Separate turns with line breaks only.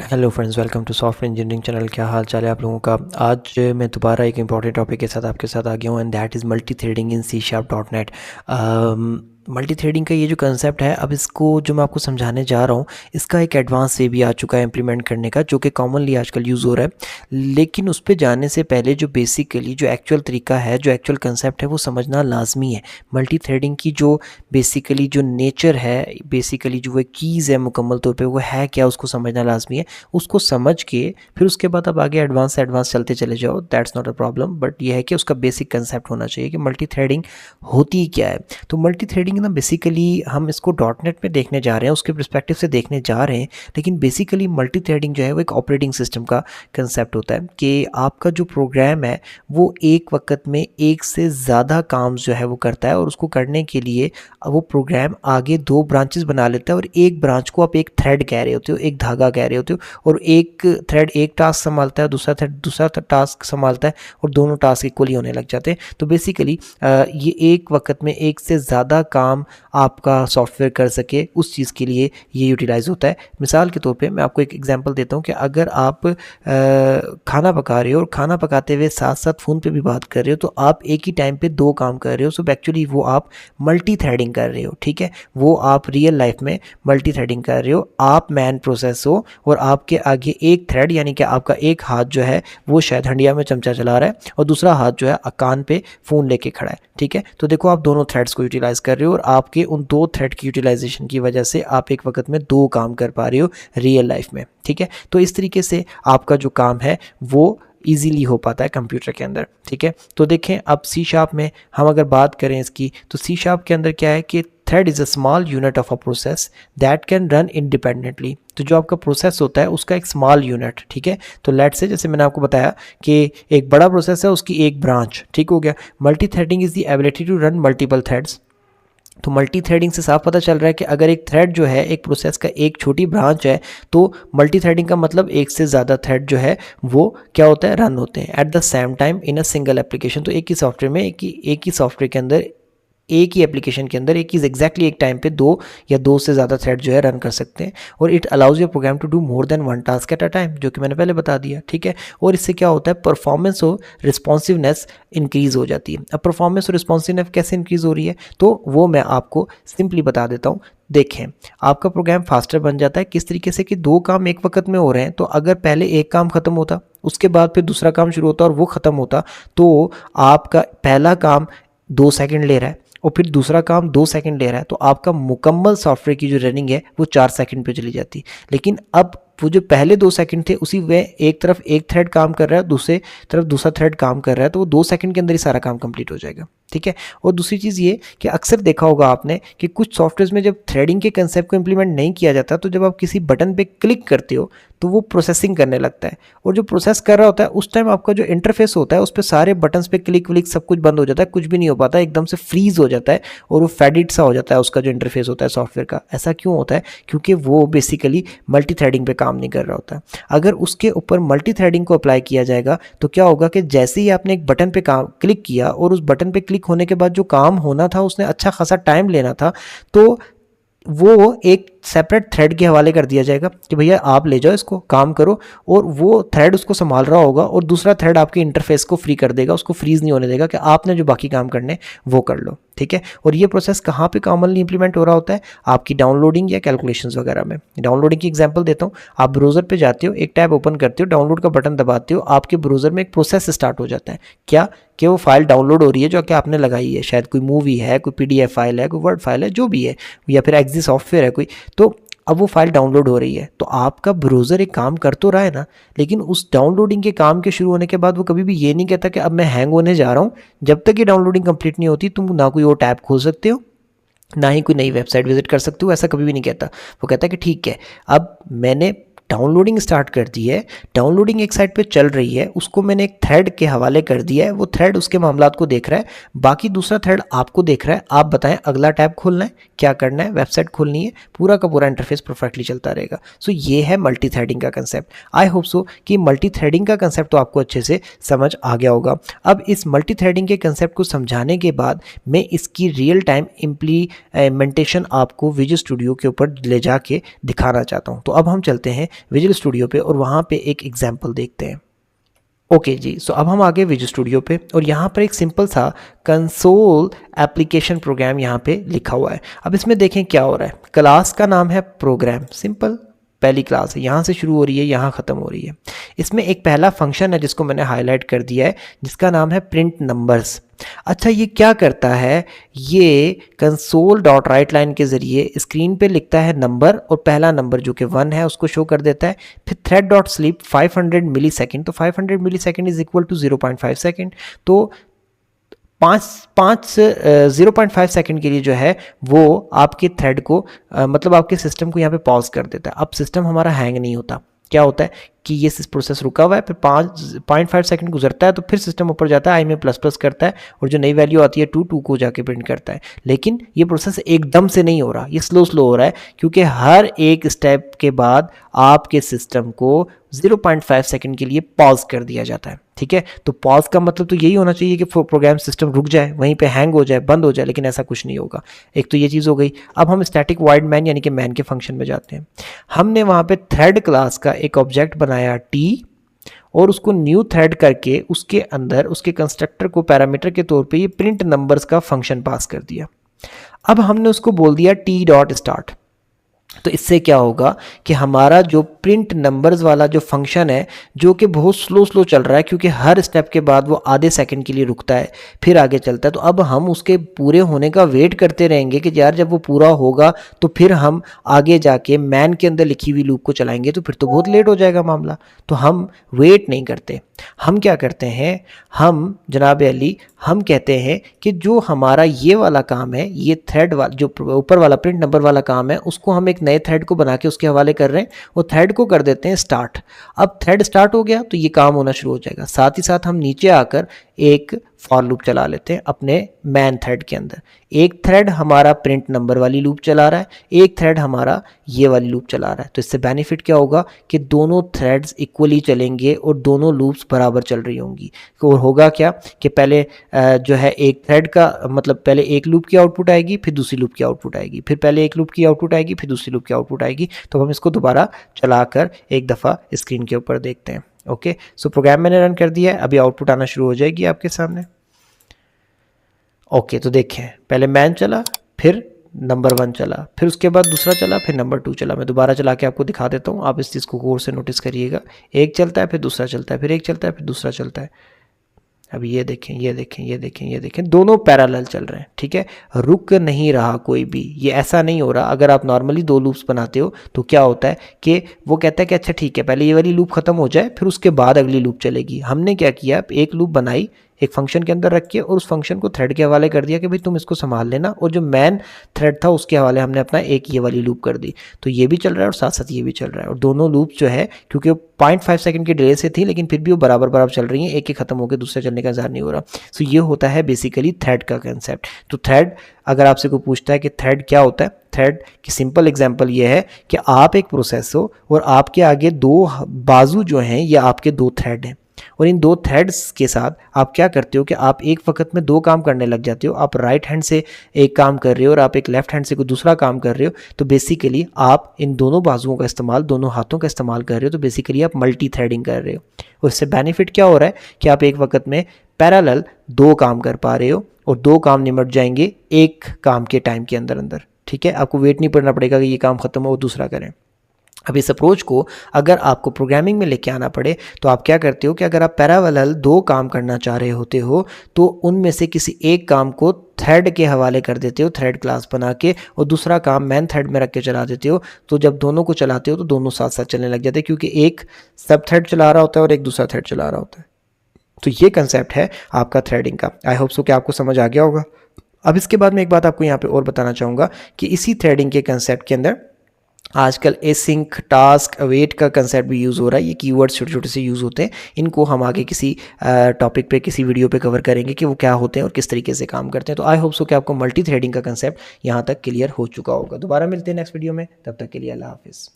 Hello friends, welcome to software engineering channel. क्या हाल चाल है आप लोगों का। आज मैं दोबारा एक इंपॉर्टेंट टॉपिक के साथ आपके साथ आ गया हूँ and that is multi threading in C#.NET। Multi threading का ये जो कंसेप्ट है, अब इसको जो मैं आपको समझाने जा रहा हूँ, इसका एक एडवांस वे भी आ चुका है इम्प्लीमेंट करने का, जो कि कॉमनली आजकल यूज़ हो रहा है। लेकिन उस पर जाने से पहले जो बेसिकली जो एक्चुअल तरीका है, जो एक्चुअल कंसेप्ट है, वो समझना लाजमी है। मल्टी थ्रेडिंग की जो बेसिकली जो नेचर है, बेसिकली जो वो कीज़ है मुकम्मल तौर पे, वो है क्या, उसको समझना लाजमी है। उसको समझ के फिर उसके बाद आप आगे एडवांस से एडवांस चलते चले जाओ, that's not a problem. But ये है कि उसका बेसिक कंसेप्ट होना चाहिए कि मल्टी थ्रेडिंग होती क्या है। तो मल्टी थ्रेडिंग ना बेसिकली हम इसको .NET में देखने जा रहे हैं, उसके परस्पेक्टिव से देखने जा रहे हैं। लेकिन बेसिकली मल्टी थ्रेडिंग जो है वो एक ऑपरेटिंग सिस्टम का कंसेप्ट होता है कि आपका जो प्रोग्राम है वो एक वक्त में एक से ज़्यादा काम जो है वो करता है, और उसको करने के लिए वो प्रोग्राम आगे दो ब्रांचेस बना लेता है, और एक ब्रांच को आप एक थ्रेड कह रहे होते हो, एक धागा कह रहे होते हो। और एक थ्रेड एक टास्क संभालता है, दूसरा थ्रेड दूसरा टास्क संभालता है, और दोनों टास्क इक्वली होने लग जाते हैं। तो बेसिकली ये एक वक्त में एक से ज़्यादा काम आपका सॉफ्टवेयर कर सके, उस चीज़ के लिए ये यूटिलाइज होता है। मिसाल के तौर पे मैं आपको एक एग्जांपल देता हूँ कि अगर आप खाना पका रहे हो और खाना पकाते हुए साथ साथ फ़ोन पे भी बात कर रहे हो, तो आप एक ही टाइम पे दो काम कर रहे हो। सो एक्चुअली वो आप मल्टी थ्रेडिंग कर रहे हो, ठीक है। वो आप रियल लाइफ में मल्टी थ्रेडिंग कर रहे हो। आप मैन प्रोसेस हो और आपके आगे एक थ्रेड, यानी कि आपका एक हाथ जो है वो शायद हंडिया में चमचा चला रहा है और दूसरा हाथ जो है कान पे फ़ोन लेके खड़ा है, ठीक है। तो देखो, आप दोनों थ्रेड्स को यूटिलाइज़ कर रहे हो, और आपके उन दो थ्रेड की यूटिलाइजेशन की वजह से आप एक वक्त में दो काम कर पा रहे हो रियल लाइफ में, ठीक है। तो इस तरीके से आपका जो काम है वो ईजीली हो पाता है कंप्यूटर के अंदर, ठीक है। तो देखें, अब C# में हम अगर बात करें इसकी, तो C# के अंदर क्या है कि thread is a small unit of a process that can run independently. तो जो आपका प्रोसेस होता है उसका एक स्मॉल यूनिट, ठीक है। तो लेट से, जैसे मैंने आपको बताया कि एक बड़ा प्रोसेस है, उसकी एक ब्रांच, ठीक हो गया। Multi threading is the ability to run multiple threads. तो मल्टी थ्रेडिंग से साफ पता चल रहा है कि अगर एक थ्रेड जो है एक प्रोसेस का एक छोटी ब्रांच है, तो मल्टी थ्रेडिंग का मतलब एक से ज़्यादा थ्रेड जो है वो क्या होता है, रन होते हैं at the same time in a single application. तो एक ही सॉफ्टवेयर में एक ही सॉफ्टवेयर के अंदर, एक ही एप्लीकेशन के अंदर एक ही एग्जैक्टली एक टाइम पे दो या दो से ज़्यादा थ्रेड जो है रन कर सकते हैं। और it allows your program to do more than one task at a time, जो कि मैंने पहले बता दिया, ठीक है। और इससे क्या होता है, परफॉर्मेंस और रिस्पॉन्सिवनेस इंक्रीज़ हो जाती है। अब परफॉर्मेंस और रिस्पॉन्सिवनेस कैसे इंक्रीज़ हो रही है, तो वो मैं आपको सिंपली बता देता हूँ। देखें, आपका प्रोग्राम फास्टर बन जाता है किस तरीके से कि दो काम एक वक्त में हो रहे हैं। तो अगर पहले एक काम ख़त्म होता, उसके बाद फिर दूसरा काम शुरू होता और वो ख़त्म होता, तो आपका पहला काम 2 सेकंड ले रहा है और फिर दूसरा काम 2 सेकंड ले रहा है, तो आपका मुकम्मल सॉफ्टवेयर की जो रनिंग है वो 4 सेकंड पे चली जाती। लेकिन अब वो जो पहले 2 सेकंड थे, उसी वे एक तरफ एक थ्रेड काम कर रहा है, दूसरे तरफ दूसरा थ्रेड काम कर रहा है, तो वो 2 सेकंड के अंदर ही सारा काम कंप्लीट हो जाएगा, ठीक है। और दूसरी चीज़ ये कि अक्सर देखा होगा आपने कि कुछ सॉफ्टवेयर में जब थ्रेडिंग के कंसेप्ट को इंप्लीमेंट नहीं किया जाता, तो जब आप किसी बटन पे क्लिक करते हो तो वो प्रोसेसिंग करने लगता है, और जो प्रोसेस कर रहा होता है उस टाइम आपका जो इंटरफेस होता है उस पर सारे बटन्स पे क्लिक विलिक सब कुछ बंद हो जाता है, कुछ भी नहीं हो पाता, एकदम से फ्रीज हो जाता है, और वो फेडिट सा हो जाता है उसका जो इंटरफेस होता है सॉफ्टवेयर का। ऐसा क्यों होता है? क्योंकि वो बेसिकली मल्टी थ्रेडिंग पे काम नहीं कर रहा होता है। अगर उसके ऊपर मल्टी थ्रेडिंग को अप्लाई किया जाएगा, तो क्या होगा कि जैसे ही आपने एक बटन पे काम क्लिक किया, और उस बटन पे क्लिक होने के बाद जो काम होना था उसने अच्छा खासा टाइम लेना था, तो वो एक सेपरेट थ्रेड के हवाले कर दिया जाएगा कि भैया आप ले जाओ, इसको काम करो, और वो थ्रेड उसको संभाल रहा होगा, और दूसरा थ्रेड आपके इंटरफेस को फ्री कर देगा, उसको फ्रीज नहीं होने देगा कि आपने जो बाकी काम करने वो कर लो, ठीक है। और ये प्रोसेस कहाँ पे कॉमनली इंप्लीमेंट हो रहा होता है? आपकी डाउनलोडिंग या कैलकुलेशंस वगैरह में। डाउनलोडिंग की एग्जांपल देता हूँ। आप ब्राउज़र पे जाते हो, एक टैब ओपन करते हो, डाउनलोड का बटन दबाते हो, आपके ब्राउज़र में एक प्रोसेस स्टार्ट हो जाता है। क्या कि वो फाइल डाउनलोड हो रही है जो कि आपने लगाई है, शायद कोई मूवी है, कोई PDF फाइल है, कोई वर्ड फाइल है, जो भी है, या फिर एक्सी सॉफ्टवेयर है कोई। तो अब वो फाइल डाउनलोड हो रही है, तो आपका ब्राउज़र एक काम कर तो रहा है ना, लेकिन उस डाउनलोडिंग के काम के शुरू होने के बाद वो कभी भी ये नहीं कहता कि अब मैं हैंग होने जा रहा हूँ। जब तक ये डाउनलोडिंग कंप्लीट नहीं होती, तुम ना कोई और टैब खोल सकते हो, ना ही कोई नई वेबसाइट विजिट कर सकते हो, ऐसा कभी भी नहीं कहता। वो कहता है कि ठीक है, अब मैंने डाउनलोडिंग स्टार्ट कर दी है, डाउनलोडिंग एक साइड पे चल रही है, उसको मैंने एक थ्रेड के हवाले कर दिया है, वो थ्रेड उसके मामलात को देख रहा है, बाकी दूसरा थ्रेड आपको देख रहा है। आप बताएं अगला टैब खोलना है क्या करना है, वेबसाइट खोलनी है, पूरा का पूरा इंटरफेस परफेक्टली चलता रहेगा। सो ये है मल्टी थ्रेडिंग का कंसेप्ट। आई होप सो कि मल्टी थ्रेडिंग का कंसेप्ट तो आपको अच्छे से समझ आ गया होगा। अब इस मल्टी थ्रेडिंग के कंसेप्ट को समझाने के बाद मैं इसकी रियल टाइम इम्प्लीमेंटेशन आपको विजुअल स्टूडियो के ऊपर ले जाके दिखाना चाहता हूँ। तो अब हम चलते हैं विजुअल स्टूडियो पे और वहाँ पे एक एग्जाम्पल देखते हैं। ओके जी, सो अब हम आ गए विजुअल स्टूडियो पे और यहाँ पर एक सिंपल सा कंसोल एप्लीकेशन प्रोग्राम यहाँ पे लिखा हुआ है। अब इसमें देखें क्या हो रहा है। क्लास का नाम है प्रोग्राम, सिंपल पहली क्लास है, यहाँ से शुरू हो रही है, यहाँ ख़त्म हो रही है। इसमें एक पहला फंक्शन है जिसको मैंने हाईलाइट कर दिया है, जिसका नाम है प्रिंट नंबर्स। अच्छा, ये क्या करता है, ये कंसोल डॉट राइट लाइन के ज़रिए स्क्रीन पे लिखता है नंबर और पहला नंबर जो कि 1 है उसको शो कर देता है। फिर thread dot sleep 500 millisecond, तो 500 millisecond is equal to 0.5 second. तो 0.5 सेकंड के लिए जो है वो आपके थ्रेड को मतलब आपके सिस्टम को यहाँ पे पॉज कर देता है। अब सिस्टम हमारा हैंग नहीं होता। क्या होता है कि ये प्रोसेस रुका हुआ है, फिर 5.5 सेकंड गुजरता है तो फिर सिस्टम ऊपर जाता है, आई में प्लस प्लस करता है और जो नई वैल्यू आती है 2 को जाके प्रिंट करता है। लेकिन ये प्रोसेस एकदम से नहीं हो रहा, ये स्लो हो रहा है, क्योंकि हर एक स्टेप के बाद आपके सिस्टम को 0.5 सेकंड के लिए पॉज कर दिया जाता है। ठीक है, तो पॉज का मतलब तो यही होना चाहिए कि प्रोग्राम सिस्टम रुक जाए, वहीं पे हैंग हो जाए, बंद हो जाए, लेकिन ऐसा कुछ नहीं होगा। एक तो ये चीज़ हो गई। अब हम स्टैटिक वॉइड मैन यानी कि मैन के फंक्शन में जाते हैं। हमने वहाँ पे थ्रेड क्लास का एक ऑब्जेक्ट बनाया टी और उसको न्यू थ्रेड करके उसके अंदर उसके कंस्ट्रक्टर को पैरामीटर के तौर पे ये प्रिंट नंबर्स का फंक्शन पास कर दिया। अब हमने उसको बोल दिया टी डॉट स्टार्ट। तो इससे क्या होगा कि हमारा जो प्रिंट नंबर्स वाला जो फंक्शन है, जो कि बहुत स्लो चल रहा है, क्योंकि हर स्टेप के बाद वो आधे सेकंड के लिए रुकता है फिर आगे चलता है। तो अब हम उसके पूरे होने का वेट करते रहेंगे कि यार जब वो पूरा होगा तो फिर हम आगे जाके मैन के अंदर लिखी हुई लूप को चलाएंगे, तो फिर तो बहुत लेट हो जाएगा मामला। तो हम वेट नहीं करते। हम क्या करते हैं, हम जनाब अली हम कहते हैं कि जो हमारा ये वाला काम है, ये थ्रेड वाला जो ऊपर वाला प्रिंट नंबर वाला काम है, उसको हम एक नए थ्रेड को बना के उसके हवाले कर रहे हैं। वो थ्रेड को कर देते हैं स्टार्ट। अब थ्रेड स्टार्ट हो गया तो ये काम होना शुरू हो जाएगा। साथ ही साथ हम नीचे आकर एक फॉर लूप चला लेते हैं अपने मैन थ्रेड के अंदर। एक थ्रेड हमारा प्रिंट नंबर वाली लूप चला रहा है, एक थ्रेड हमारा ये वाली लूप चला रहा है। तो इससे बेनिफिट क्या होगा कि दोनों थ्रेड्स इक्वली चलेंगे और दोनों लूप्स बराबर चल रही होंगी। और होगा क्या कि पहले जो है एक थ्रेड का मतलब पहले एक लूप की आउटपुट आएगी, फिर दूसरी लूप की आउटपुट आएगी, फिर पहले एक लूप की आउटपुट आएगी, फिर दूसरी लूप की आउटपुट आएगी। तो हम इसको दोबारा चलाकर एक दफ़ा स्क्रीन के ऊपर देखते हैं। ओके, सो प्रोग्राम मैंने रन कर दिया है, अभी आउटपुट आना शुरू हो जाएगी आपके सामने। ओके, तो देखें पहले मैन चला, फिर नंबर 1 चला, फिर उसके बाद दूसरा चला, फिर नंबर 2 चला। मैं दोबारा चला के आपको दिखा देता हूँ, आप इस चीज़ को गौर से नोटिस करिएगा। एक चलता है, फिर दूसरा चलता है, फिर एक चलता है, फिर दूसरा चलता है। अब ये देखें, ये देखें, ये देखें, ये देखें, दोनों पैरेलल चल रहे हैं। ठीक है, रुक नहीं रहा कोई भी, ये ऐसा नहीं हो रहा। अगर आप नॉर्मली 2 लूप्स बनाते हो तो क्या होता है कि वो कहता है कि अच्छा ठीक है पहले ये वाली लूप खत्म हो जाए फिर उसके बाद अगली लूप चलेगी। हमने क्या किया, एक लूप बनाई एक फंक्शन के अंदर रख के और उस फंक्शन को थ्रेड के हवाले कर दिया कि भाई तुम इसको संभाल लेना, और जो मैन थ्रेड था उसके हवाले हमने अपना एक ये वाली लूप कर दी। तो ये भी चल रहा है और साथ साथ ये भी चल रहा है, और दोनों लूप जो है क्योंकि 0.5 सेकंड की डिले से थी लेकिन फिर भी वो बराबर चल रही हैं, एक खत्म होकर दूसरे चलने का इंतजार नहीं हो रहा। सो ये होता है बेसिकली थ्रेड का कंसेप्ट। तो थ्रेड, अगर आपसे कोई पूछता है कि थ्रेड क्या होता है, थ्रेड की सिंपल एग्जांपल ये है कि आप एक प्रोसेस हो और आपके आगे 2 बाजू जो हैं ये आपके 2 थ्रेड हैं, और इन 2 थ्रेड्स के साथ आप क्या करते हो कि आप एक वक्त में 2 काम करने लग जाते हो। आप राइट हैंड से एक काम कर रहे हो और आप एक लेफ्ट हैंड से कोई दूसरा काम कर रहे हो। तो बेसिकली आप इन दोनों बाजुओं का इस्तेमाल, दोनों हाथों का इस्तेमाल कर रहे हो। तो बेसिकली आप मल्टी थ्रेडिंग कर रहे हो, और इससे बेनिफिट क्या हो रहा है कि आप एक वक्त में पैरेलल 2 काम कर पा रहे हो और 2 काम निमट जाएंगे एक काम के टाइम के अंदर अंदर। ठीक है, आपको वेट नहीं करना पड़ेगा कि ये काम खत्म हो और दूसरा करें। अब इस अप्रोच को अगर आपको प्रोग्रामिंग में लेके आना पड़े तो आप क्या करते हो कि अगर आप पैरेलल 2 काम करना चाह रहे होते हो तो उनमें से किसी एक काम को थ्रेड के हवाले कर देते हो, थ्रेड क्लास बना के, और दूसरा काम मैन थ्रेड में रख के चला देते हो। तो जब दोनों को चलाते हो तो दोनों साथ साथ चलने लग जाते हैं, क्योंकि एक सब थ्रेड चला रहा होता है और एक दूसरा थ्रेड चला रहा होता है। तो ये कंसेप्ट है आपका थ्रेडिंग का। आई होप सो कि आपको समझ आ गया होगा। अब इसके बाद मैं एक बात आपको यहाँ पे और बताना चाहूँगा कि इसी थ्रेडिंग के कंसेप्ट के अंदर आजकल एसिंक, टास्क, अवेट का कंसेप्ट भी यूज़ हो रहा है। ये कीवर्ड्स छोटे छोटे से यूज़ होते हैं। इनको हम आगे किसी टॉपिक पे, किसी वीडियो पे कवर करेंगे कि वो क्या होते हैं और किस तरीके से काम करते हैं। तो आई होप सो कि आपको मल्टी थ्रेडिंग का कंसेप्ट यहाँ तक क्लियर हो चुका होगा। दोबारा मिलते हैं नेक्स्ट वीडियो में, तब तक के लिए अल्लाह हाफिज़।